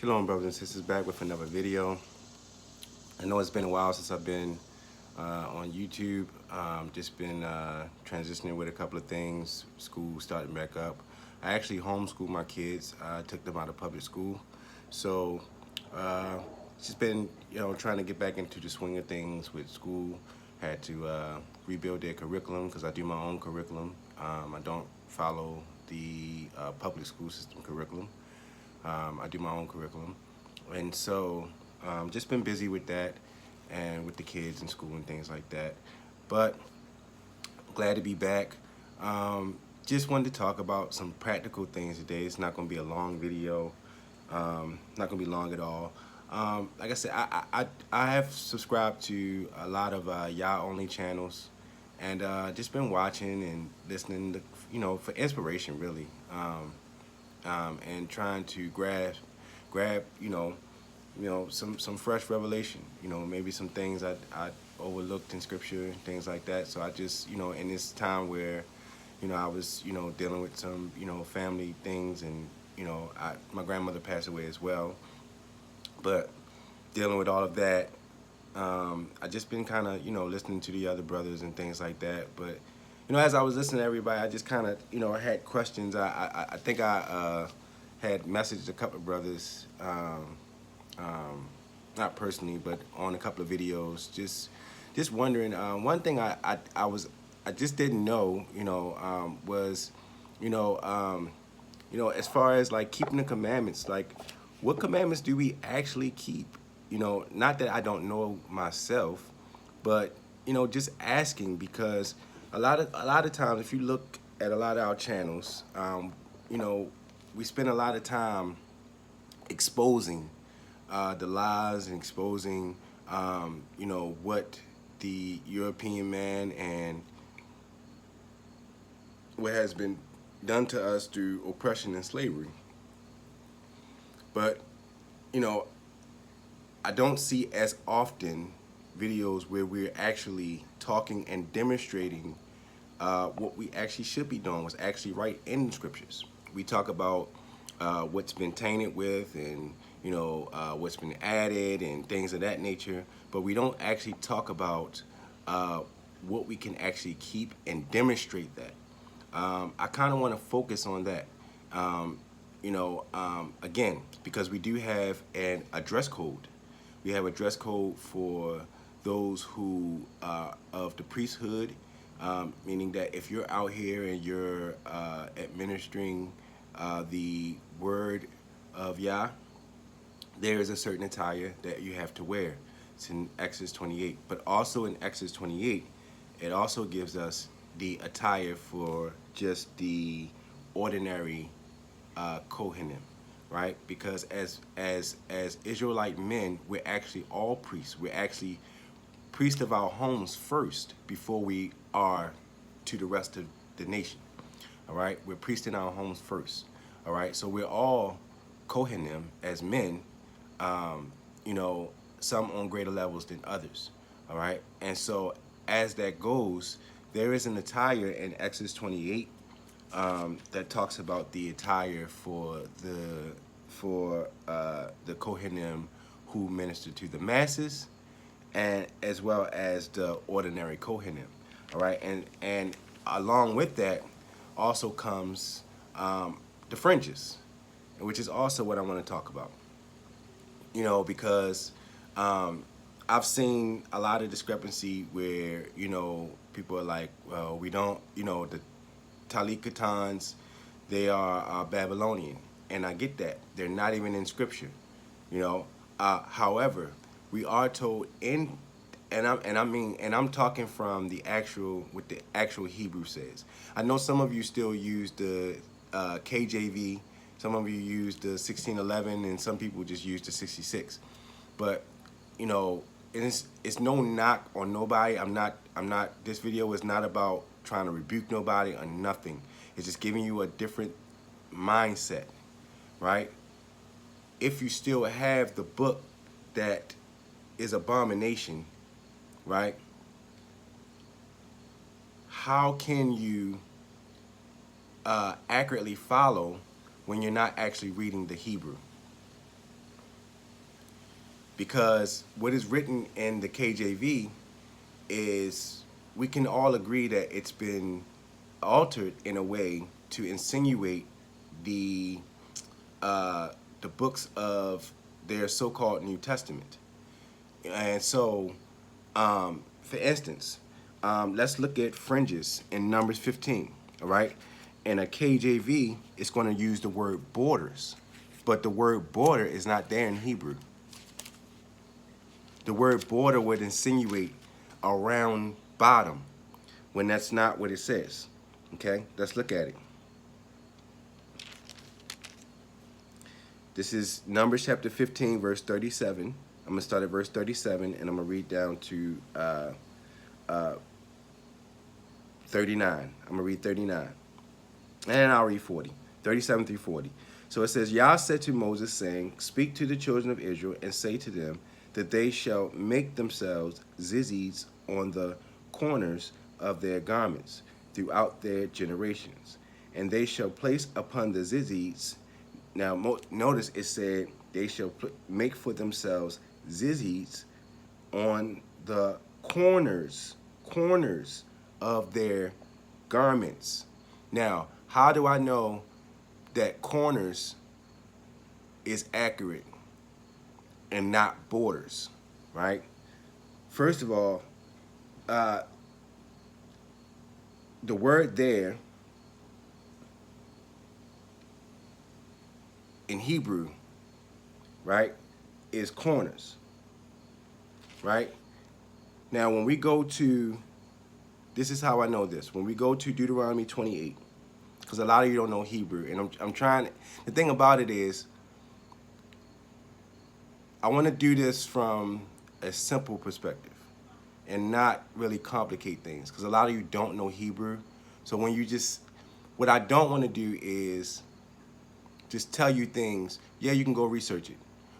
Shalom, brothers and sisters, back with another video. I know it's been a while since I've been on YouTube. Just been transitioning with a couple of things, school starting back up. I actually homeschooled my kids. I took them out of public school. So uh, just been, trying to get back into the swing of things with school. Had to rebuild their curriculum because I do my own curriculum. I don't follow the public school system curriculum. I do my own curriculum, and so just been busy with that and with the kids in school and things like that. But glad to be back. Just wanted to talk about some practical things today. It's not going to be a long video. Not going to be long at all. Like I said, I have subscribed to a lot of Yah only channels, and just been watching and listening to, for inspiration really. And trying to grab some fresh revelation, maybe some things I overlooked in scripture and things like that. So I just, in this time where, I was, dealing with some, family things, and, my grandmother passed away as well. But dealing with all of that, I just been kind of, listening to the other brothers and things like that. But as I was listening to everybody, I just kind of, had questions. I think I had messaged a couple of brothers, not personally, but on a couple of videos, just wondering. One thing I just didn't know, was, as far as like keeping the commandments, like what commandments do we actually keep? Not that I don't know myself, but just asking, because a lot of times, if you look at a lot of our channels, we spend a lot of time exposing the lies and exposing, what the European man and what has been done to us through oppression and slavery. But, I don't see as often videos where we're actually talking and demonstrating what we actually should be doing, was actually right in the scriptures. We talk about what's been tainted with, and what's been added and things of that nature, but we don't actually talk about what we can actually keep and demonstrate that. I kind of want to focus on that. Again, because we do have a dress code. We have a dress code for those who are of the priesthood, meaning that if you're out here and you're administering the word of Yah, there is a certain attire that you have to wear. It's in Exodus 28. But also in Exodus 28, it also gives us the attire for just the ordinary Kohanim, right? Because as Israelite men, we're actually all priests. We're actually priests of our homes first before we are to the rest of the nation. All right, we're priests in our homes first. All right, so we're all Kohanim as men. Some on greater levels than others. All right, and so as that goes, there is an attire in Exodus 28 that talks about the attire for the Kohanim who minister to the masses, and as well as the ordinary Kohanim. All right, and along with that also comes the fringes, which is also what I want to talk about. Because I've seen a lot of discrepancy where, people are like, well, we don't, the Talit Katans, they are Babylonian. And I get that. They're not even in scripture, However, we are told and I'm talking from what the actual Hebrew says. I know some of you still use the KJV, some of you use the 1611, and some people just use the 66. But it's no knock on nobody. I'm not. This video is not about trying to rebuke nobody or nothing. It's just giving you a different mindset, right? If you still have the book that is abomination, right? How can you accurately follow when you're not actually reading the Hebrew? because what is written in the KJV is, we can all agree that it's been altered in a way to insinuate the the books of their so-called New Testament. And so, for instance, let's look at fringes in Numbers 15, all right? In a KJV, it's going to use the word borders, but the word border is not there in Hebrew. The word border would insinuate a round bottom when that's not what it says, okay? Let's look at it. This is Numbers chapter 15, verse 37. I'm going to start at verse 37, and I'm going to read down to 39. I'm going to read 39. And I'll read 40. 37 through 40. So it says, Yah said to Moses, saying, Speak to the children of Israel, and say to them that they shall make themselves zizzis on the corners of their garments throughout their generations. And they shall place upon the zizzis. Now, notice it said they shall make for themselves zizzis on the corners of their garments. Now, how do I know that corners is accurate and not borders, right? First of all, the word there in Hebrew, right, is corners, right? Now, when we go to, this is how I know this. When we go to Deuteronomy 28, because a lot of you don't know Hebrew, and I'm trying, the thing about it is, I want to do this from a simple perspective and not really complicate things, because a lot of you don't know Hebrew. So when you just, what I don't want to do is just tell you things. Yeah, you can go research it,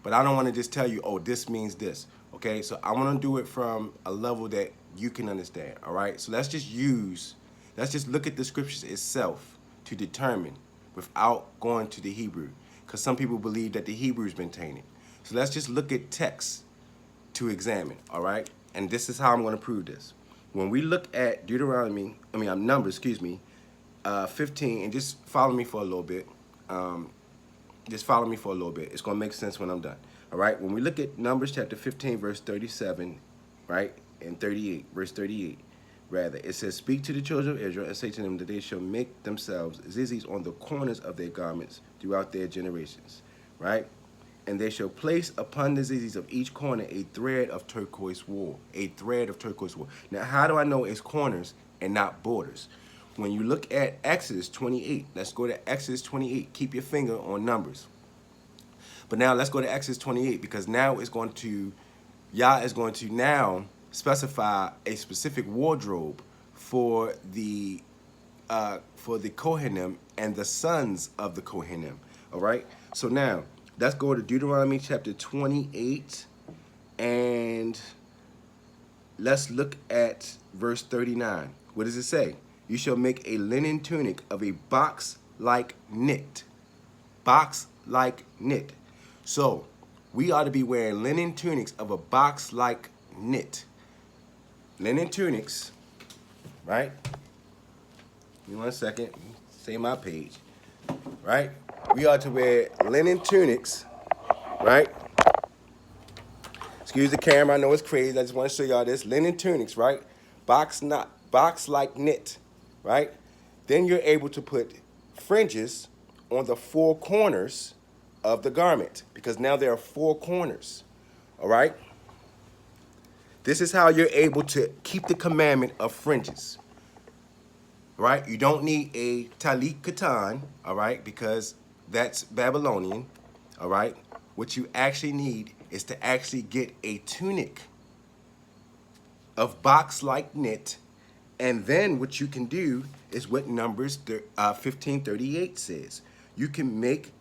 but I don't want to just tell you, oh, this means this. Okay, so I want to do it from a level that you can understand. All right, so let's just look at the scriptures itself to determine without going to the Hebrew, because some people believe that the Hebrew's been tainted. So let's just look at text to examine. All right, and this is how I'm going to prove this. When we look at Numbers, 15, and just follow me for a little bit. Just follow me for a little bit. It's going to make sense when I'm done. All right. When we look at Numbers chapter 15, verse 37, right, and 38, verse 38, rather, it says, Speak to the children of Israel and say to them that they shall make themselves zizzis on the corners of their garments throughout their generations, right? And they shall place upon the zizzis of each corner a thread of turquoise wool, a thread of turquoise wool. Now, how do I know it's corners and not borders? When you look at Exodus 28, let's go to Exodus 28. Keep your finger on Numbers. But now let's go to Exodus 28, because now Yah is going to now specify a specific wardrobe for the Kohanim and the sons of the Kohanim. All right. So now let's go to Deuteronomy chapter 28, and let's look at verse 39. What does it say? You shall make a linen tunic of a box-like knit. Box-like knit. So, we ought to be wearing linen tunics of a box-like knit. Linen tunics, right? Give me 1 second. Say my page. Right? We ought to wear linen tunics, right? Excuse the camera. I know it's crazy. I just want to show y'all this. Linen tunics, right? Box-like knit. Right? Then you're able to put fringes on the 4 corners of the garment, because now there are 4 corners. All right? This is how you're able to keep the commandment of fringes. Right? You don't need a talit katan, all right, because that's Babylonian. All right? What you actually need is to actually get a tunic of box-like knit. And then what you can do is what Numbers 15:38 says. You can make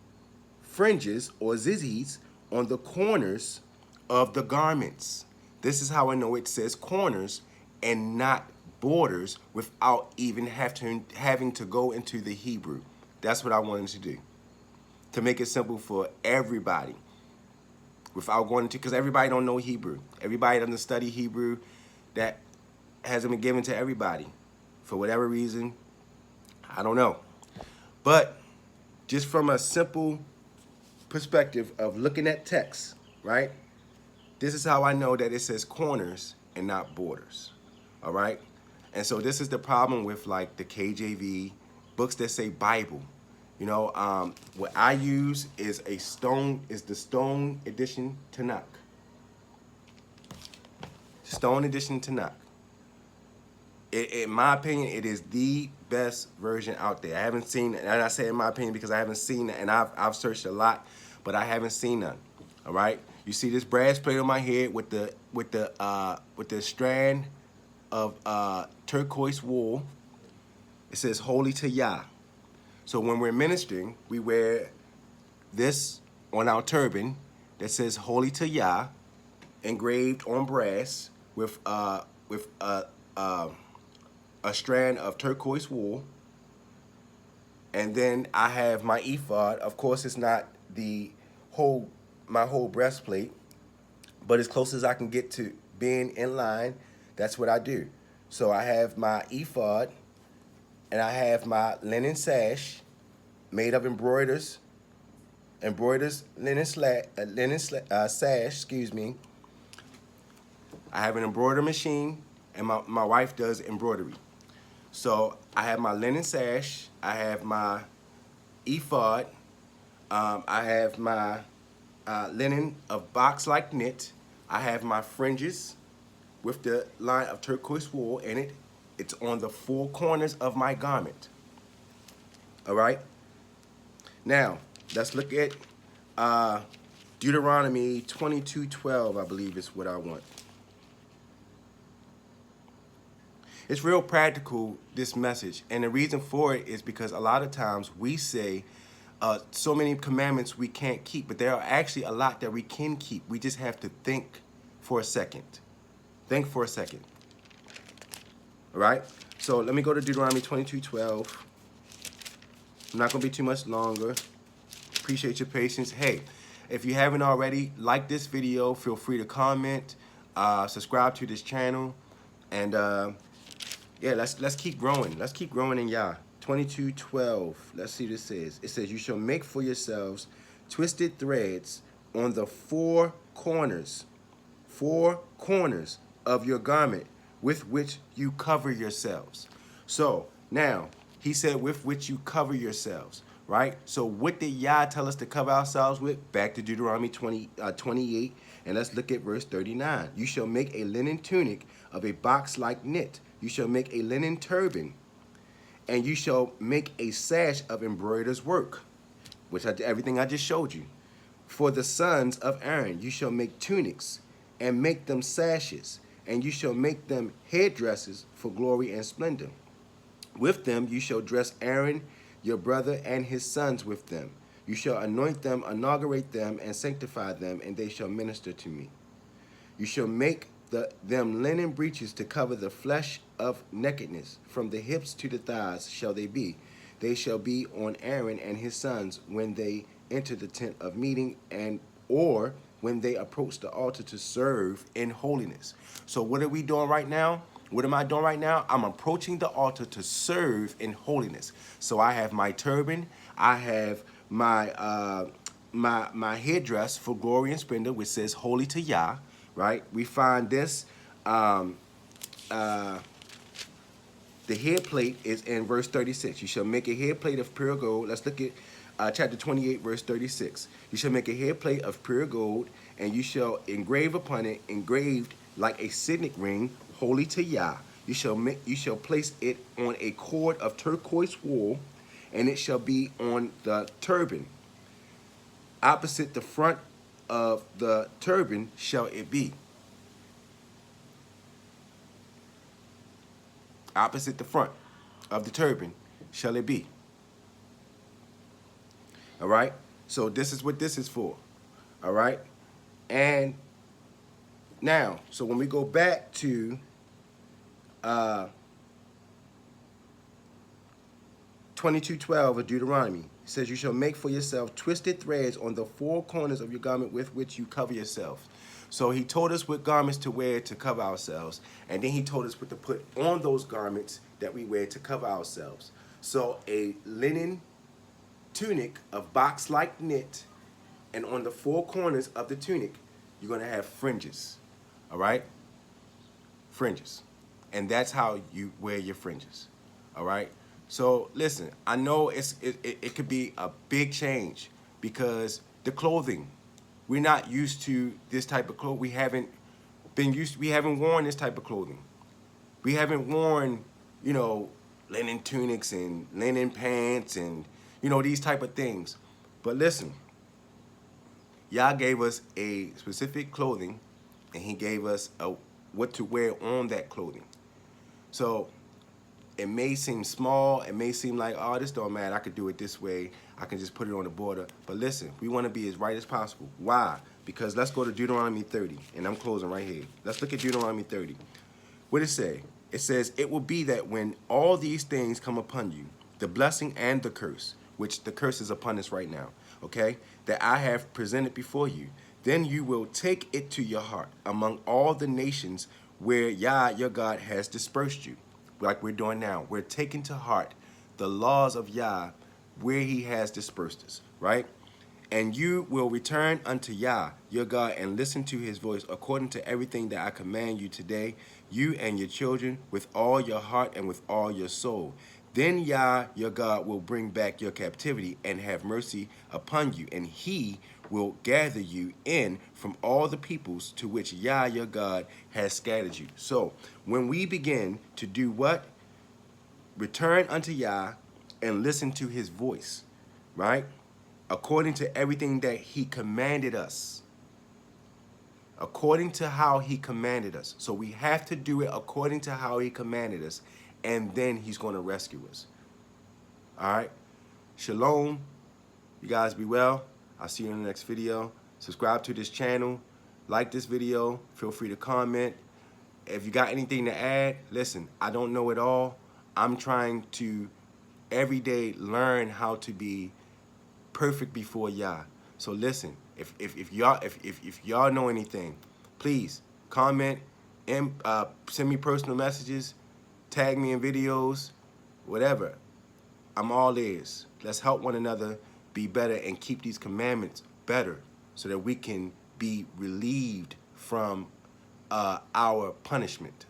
fringes or zizzis on the corners of the garments. This is how I know it says corners and not borders without even having to go into the Hebrew. That's what I wanted to do, to make it simple for everybody without going into, because everybody don't know Hebrew. Everybody doesn't study Hebrew. That hasn't been given to everybody for whatever reason. I don't know. But just from a simple perspective of looking at text, right? This is how I know that it says corners and not borders, all right? And so this is the problem with like the KJV, books that say Bible. You know, what I use is the Stone Edition Tanakh. Stone Edition Tanakh. In my opinion, it is the best version out there. I haven't seen, and I say in my opinion because I haven't seen it, and I've searched a lot, but I haven't seen none. All right, you see this brass plate on my head with the strand of turquoise wool. It says "Holy to Yah." So when we're ministering, we wear this on our turban that says "Holy to Yah," engraved on brass with a strand of turquoise wool. And then I have my ephod. Of course, it's not my whole breastplate, but as close as I can get to being in line, that's what I do. So I have my ephod, and I have my linen sash made of embroidered linen sash, excuse me. I have an embroidery machine, and my wife does embroidery. So I have my linen sash, I have my ephod, I have my linen of box-like knit, I have my fringes with the line of turquoise wool in it. It's on the four corners of my garment. All right? Now, let's look at Deuteronomy 22:12, I believe is what I want. It's real practical, this message, and the reason for it is because a lot of times we say so many commandments we can't keep, but there are actually a lot that we can keep. We just have to think for a second. Think for a second. All right? So let me go to Deuteronomy 22:12. I'm not going to be too much longer. Appreciate your patience. Hey, if you haven't already, like this video, feel free to comment, subscribe to this channel, and yeah, let's keep growing. Let's keep growing in Yah. 22:12. Let's see what it says. It says, "You shall make for yourselves twisted threads on the four corners of your garment with which you cover yourselves." So now he said, with which you cover yourselves, right? So what did Yah tell us to cover ourselves with? Back to Deuteronomy 28, and let's look at verse 39. "You shall make a linen tunic of a box-like knit. You shall make a linen turban, and you shall make a sash of embroidered work," which everything I just showed you. "For the sons of Aaron, you shall make tunics and make them sashes, and you shall make them headdresses for glory and splendor. With them you shall dress Aaron, your brother, and his sons with them. You shall anoint them, inaugurate them, and sanctify them, and they shall minister to me. You shall make them linen breeches to cover the flesh of nakedness. From the hips to the thighs shall they be. They shall be on Aaron and his sons when they enter the tent of meeting, or when they approach the altar to serve in holiness." So what are we doing right now? What am I doing right now? I'm approaching the altar to serve in holiness. So I have my turban, I have my my headdress for glory and splendor, which says "Holy to Yah." Right? We find this, the head plate is in verse 36. "You shall make a head plate of pure gold." Let's look at chapter 28, verse 36. "You shall make a head plate of pure gold, and you shall engrave upon it, engraved like a signet ring, holy to Yah. You shall place it on a cord of turquoise wool, and it shall be on the turban. Opposite the front of the turban shall it be." Opposite the front of the turban shall it be. All right? So this is what this is for. All right? And now, so when we go back to 22:12 of Deuteronomy, It says, you shall make for yourself twisted threads on the four corners of your garment with which you cover yourself. So he told us what garments to wear to cover ourselves, and then he told us what to put on those garments that we wear to cover ourselves. So a linen tunic of box-like knit, and on the four corners of the tunic, you're going to have fringes, all right? Fringes. And that's how you wear your fringes, all right? So listen, I know it could be a big change because the clothing, we're not used to this type of clothing. We haven't worn this type of clothing. We haven't worn, you know, linen tunics and linen pants and, you know, these type of things. But listen, Yah gave us a specific clothing, and he gave us what to wear on that clothing. So it may seem small, it may seem like, oh, this don't matter, I could do it this way, I can just put it on the border. But listen, we want to be as right as possible. Why? Because let's go to Deuteronomy 30, and I'm closing right here. Let's look at Deuteronomy 30. What does it say? It says, it will be that when all these things come upon you, the blessing and the curse, which the curse is upon us right now, okay, that I have presented before you, then you will take it to your heart among all the nations where Yah, your God, has dispersed you, like we're doing now. We're taking to heart the laws of Yah where he has dispersed us, right? And you will return unto Yah, your God, and listen to his voice according to everything that I command you today, you and your children, with all your heart and with all your soul. Then Yah, your God, will bring back your captivity and have mercy upon you, and he will gather you in from all the peoples to which Yah, your God, has scattered you. So when we begin to do what? Return unto Yah and listen to his voice, right? According to everything that he commanded us. According to how he commanded us. So we have to do it according to how he commanded us, and then he's going to rescue us. All right? Shalom. You guys be well. I'll see you in the next video. Subscribe to this channel. Like this video. Feel free to comment. If you got anything to add, listen, I don't know it all. I'm trying to every day learn how to be perfect before Yah. So listen, if y'all know anything, please comment and send me personal messages, tag me in videos, whatever. I'm all ears. Let's help one another be better and keep these commandments better so that we can be relieved from our punishment.